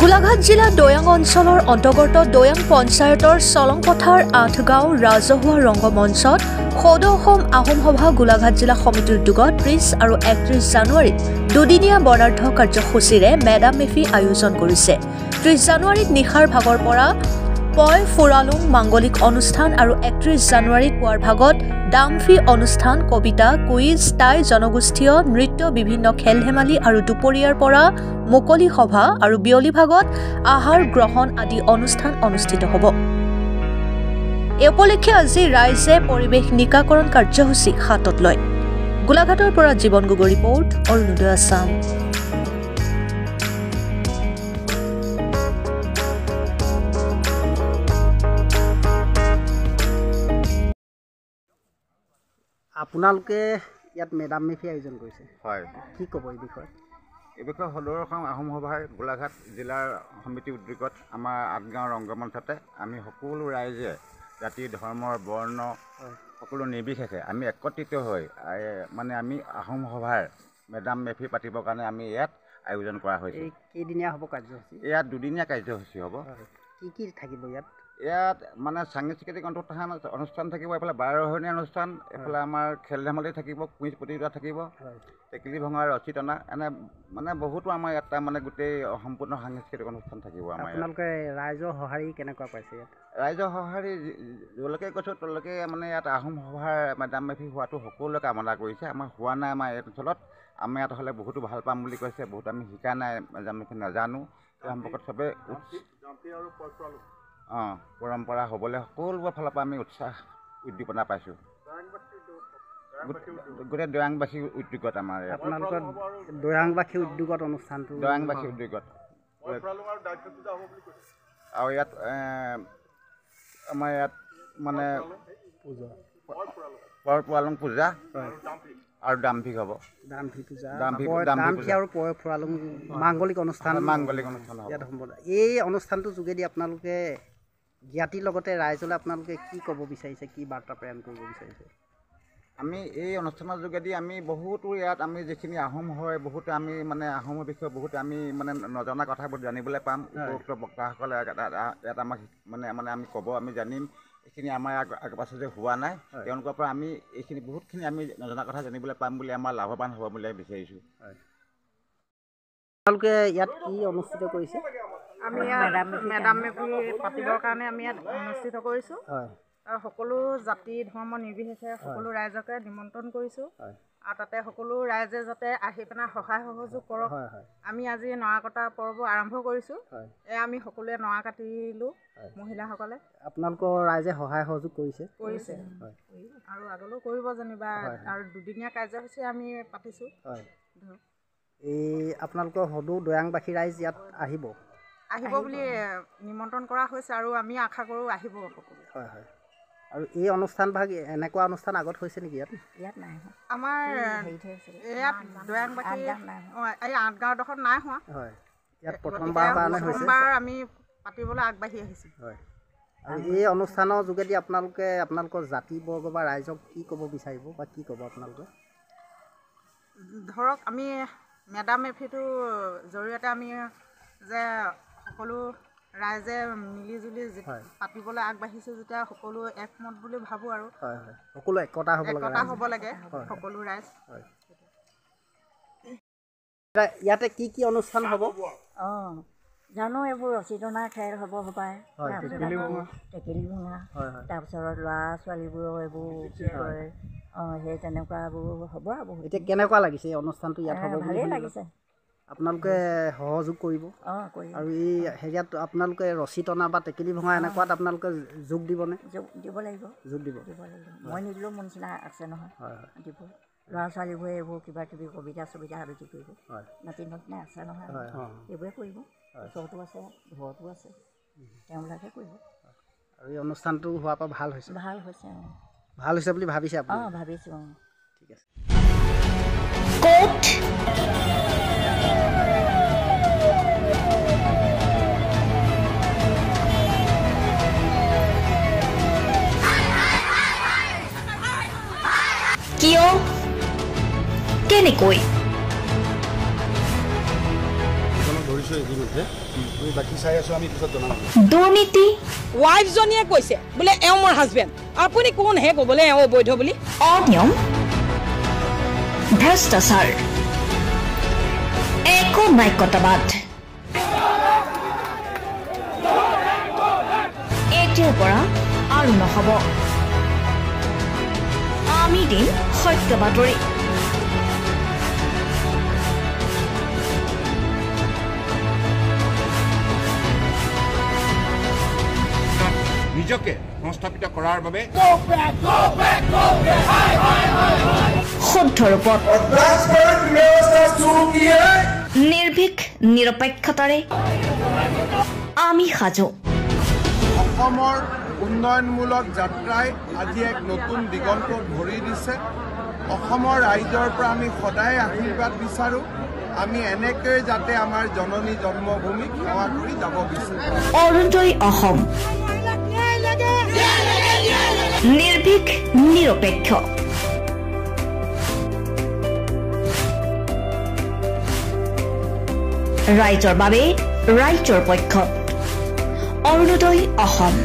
গোলাঘাট জিলা দৈয়াং অঞ্চলৰ অন্তৰ্গত দৈয়াং পঞ্চায়তৰ চলংপথাৰ ৮ গাঁও ৰাজহুৱা ৰংগমঞ্চত সৌদ অসম আহোম সভা গোলাঘাট জিলা সমিতিৰ উদ্যোগত ৩০ আৰু ৩১ জানুৱাৰীত দুদিনীয়া বৰ্ণাঢ্য কাৰ্যসূচীৰে মেডাম মেফি আয়োজন কৰিছে। ৩০ জানুৱাৰীত নিশাৰ ভাগৰ পৰা পয় ফুৰালুং মাংগলিক অনুষ্ঠান আৰু ৩১ জানুৱাৰীত পুৱাৰ ভাগত ডামফি অনুষ্ঠান, কবিতা, কুইজ, টাই জনগোষ্ঠীয় নৃত্য, বিভিন্ন খেল ধেমালি আৰু দুপৰীয়াৰ পৰা মুকলি সভা আৰু বিয়লি ভাগত আহাৰ গ্ৰহণ আদি অনুষ্ঠান অনুষ্ঠিত হ'ব। এই উপলক্ষে আজি ৰাইজে পৰিৱেশ নিকাকৰণ কাৰ্যসূচী হাতত লয়। গোলাঘাটৰ পৰা জীৱন গগৈ ৰিপৰ্ট, অৰুণোদয় আছাম। আপোনালোকে ইয়াত মেডাম মেফি আয়োজন কৰিছে, হয়, কি ক'ব এই বিষয়ে? এই বিষয়ে সদৌ অসম আহোম সভাৰ গোলাঘাট জিলাৰ সমিতিৰ উদ্যোগত আমাৰ ৮ গাঁও ৰংগমঞ্চতে আমি সকলো ৰাইজে জাতি ধৰ্ম বৰ্ণ সকলো নিৰ্বিশেষে আমি একত্ৰিত হৈ মানে আমি আহোম সভাৰ মেডাম মেফি পাতিবৰ কাৰণে আমি ইয়াত আয়োজন কৰা হৈছে। কেইদিনীয়া হ'ব কাৰ্যসূচী? ইয়াত দুদিনীয়া কাৰ্যসূচী হ'ব। কি থাকিব ইয়াত? ইয়াত মানে সাংস্কৃতিক অনুষ্ঠান থাকিব, এইফালে বাৰহৰণীয়া অনুষ্ঠান, এইফালে আমাৰ খেল ধেমালি থাকিব, কুইজ প্ৰতিযোগিতা থাকিব, টেকেলি ভঙা, ৰছী টনা, এনে মানে বহুতো আমাৰ ইয়াত মানে গোটেই সম্পূৰ্ণ সাংস্কৃতিক অনুষ্ঠান থাকিব। আমাৰ আপোনালোকে ৰাইজৰ সঁহাৰি কেনেকুৱা পাইছে ইয়াত? ৰাইজৰ সঁহাৰি যলৈকে কৈছোঁ তলৈকে মানে ইয়াত আহোম সভাৰ মেডাম মেফি হোৱাটো সকলোৱে কামনা কৰিছে। আমাৰ হোৱা নাই, আমাৰ এই অঞ্চলত আমাৰ ইয়াত হ'লে বহুতো ভাল পাম বুলি কৈছে। বহুত আমি শিকা নাই, মেডাম মেফি নাজানো, সেই সম্পৰ্কত চবেই পৰম্পৰা হ'বলৈ সকলোৰে ফালৰ পৰা আমি উৎসাহ উদ্দীপনা পাইছোঁ। গোটেই দৈয়াংবাসীৰ উদ্যোগত আমাৰ আপোনালোকৰ দৈয়াংবাসীৰ উদ্যোগত অনুষ্ঠানটো দৈয়াংবাসীৰ উদ্যোগত আৰু ইয়াত আমাৰ ইয়াত মানে পৰ ফুৰালুং পূজা আৰু ডামফি হ'ব। ডামফি পূজা, ডামফি আৰু পৰ ফুৰালুং মাংগলিক অনুষ্ঠান হ'ব। ইয়াত এই অনুষ্ঠানটোৰ যোগেদি আপোনালোকে জ্ঞাতিৰ লগতে ৰাইজলৈ আপোনালোকে কি ক'ব বিচাৰিছে, কি বাৰ্তা প্ৰেৰণ কৰিব বিচাৰিছে? আমি এই অনুষ্ঠানৰ যোগেদি আমি বহুতো ইয়াত আমি যিখিনি আহোম হয়, বহুতো আমি মানে আহোমৰ বিষয়ে বহুতো আমি মানে নজনা কথাবোৰ জানিবলৈ পাম। উপৰোক্ত বক্তাসকলে ইয়াত আমাক মানে আমি ক'ব, আমি জানিম। এইখিনি আমাৰ আগে পাছে যে হোৱা নাই, তেওঁলোকৰ পৰা আমি এইখিনি বহুতখিনি আমি নজনা কথা জানিবলৈ পাম বুলি আমাৰ লাভৱান হ'ব বুলি বিচাৰিছোঁ। আপোনালোকে ইয়াত কি অনুষ্ঠিত কৰিছে? আমি ইয়াত মেডাম মেফি পাতিবৰ কাৰণে আমি ইয়াত অনুষ্ঠিত কৰিছোঁ। আৰু সকলো জাতি ধৰ্ম নিৰ্বিশেষে সকলো ৰাইজকে নিমন্ত্ৰণ কৰিছোঁ। আৰু তাতে সকলো ৰাইজে যাতে আহি পেলাই সহায় সহযোগ কৰক। আমি আজি নৰা কটা পৰ্ব আৰম্ভ কৰিছোঁ। আমি সকলোৱে নৰা কাটিলোঁ, মহিলাসকলে। আপোনালোকৰ ৰাইজে সহায় সহযোগ কৰিছে আৰু আগলৈও কৰিব যেনিবা। আৰু দুদিনীয়া কাৰ্যসূচী আমি পাতিছোঁ। এই আপোনালোকৰ সদৌ দৈয়াংবাসী ৰাইজ ইয়াত আহিব বুলি নিমন্ত্ৰণ কৰা হৈছে আৰু আমি আশা কৰোঁ আহিব সকলো। আৰু এই অনুষ্ঠান ভাগ এনেকুৱা অনুষ্ঠান আগত হৈছে নেকি ইয়াত? ইয়াত নাই হোৱা। আমাৰ ইয়াত দৈয়াংবাসী এই ৮ গাঁওডোখৰত নাই হোৱা। ইয়াত প্ৰথমবাৰ কাৰণে হৈছে। প্ৰথমবাৰ আমি পাতিবলৈ আগবাঢ়ি আহিছোঁ। আৰু এই অনুষ্ঠানৰ যোগেদি আপোনালোকৰ জাতি বৰ্গ বা ৰাইজক কি ক'ব বিচাৰিব বা কি ক'ব আপোনালোকে? ধৰক আমি মেডাম মেফিটোৰ জৰিয়তে আমি যে সকলো ৰাইজে মিলি জুলি পাতিবলৈ আগবাঢ়িছোঁ, যেতিয়া সকলো একমত বুলি ভাবোঁ। আৰু সকলো একতা হ'ব লাগে সকলো ৰাইজ। ইয়াতে কি কি অনুষ্ঠান হ'ব? জানো এইবোৰ ৰছী টনা খেল হ'ব সপায়, টেকেলি ভঙা, তাৰপিছত ল'ৰা ছোৱালীবোৰৰ এইবোৰ কি কয় সেই তেনেকুৱাবোৰ হ'ব। আৰু এতিয়া কেনেকুৱা লাগিছে এই অনুষ্ঠানটো ইয়াত হ'ব? ভালেই লাগিছে। আপোনালোকে সহযোগ কৰিব আৰু এই হেৰিয়াত আপোনালোকে ৰছী টনা বা টেকেলি ভঙা এনেকুৱাত আপোনালোকে যোগ দিবনে? দিব লাগিব। মই নিদিলেও মোৰ নিচিনা আছে নহয়, দিব। ল'ৰা ছোৱালীবোৰে এইবোৰ কিবা কিবি কবিতা চবিতা আবৃত্তি কৰিব, নাতি নাতিনে আছে নহয়, এইবোৰে কৰিব। ওচৰতো আছে, ঘৰতো আছে, তেওঁবিলাকে কৰিব। আৰু এই অনুষ্ঠানটো হোৱাৰ পৰা ভাল হৈছে? ভাল হৈছে বুলি ভাবিছে আপুনি? ভাবিছোঁ। ঠিক আছে। কিয় কেনেকৈ ধৰিছোঁ এইখিনি আছে আমি বাকী চাই আছোঁ আমি পিছত জনাম দুৰ্নীতি ৱাইফজনীয়ে কৈছে বোলে এওঁ মোৰ হাজবেণ্ড আপুনি কোন হে ক'বলৈ এওঁ অবৈধ বুলি অনিয়ম ভ্ৰষ্টাচাৰ একনায়কতাবাদ এতিয়াৰ পৰা আৰু নহ'ব আমি দিম সত্য বাতৰি নিজকে সংস্থাপিত কৰাৰ বাবে শুদ্ধ ৰূপত নিৰ্ভীক নিৰপেক্ষতাৰে আমি সাজু অসমৰ উন্নয়নমূলক যাত্ৰাই আজি এক নতুন দিগন্ত ভৰি দিছে অসমৰ ৰাইজৰ পৰা আমি সদায় আশীৰ্বাদ বিচাৰোঁ আমি এনেকৈ যাতে আমাৰ জননী জন্মভূমিক সেৱা কৰি যাব বিচাৰোঁ অৰুণোদয় অসম নিৰ্ভীক নিৰপেক্ষ ৰাইজৰ বাবে ৰাইজৰ পক্ষত অৰুণোদয় অসম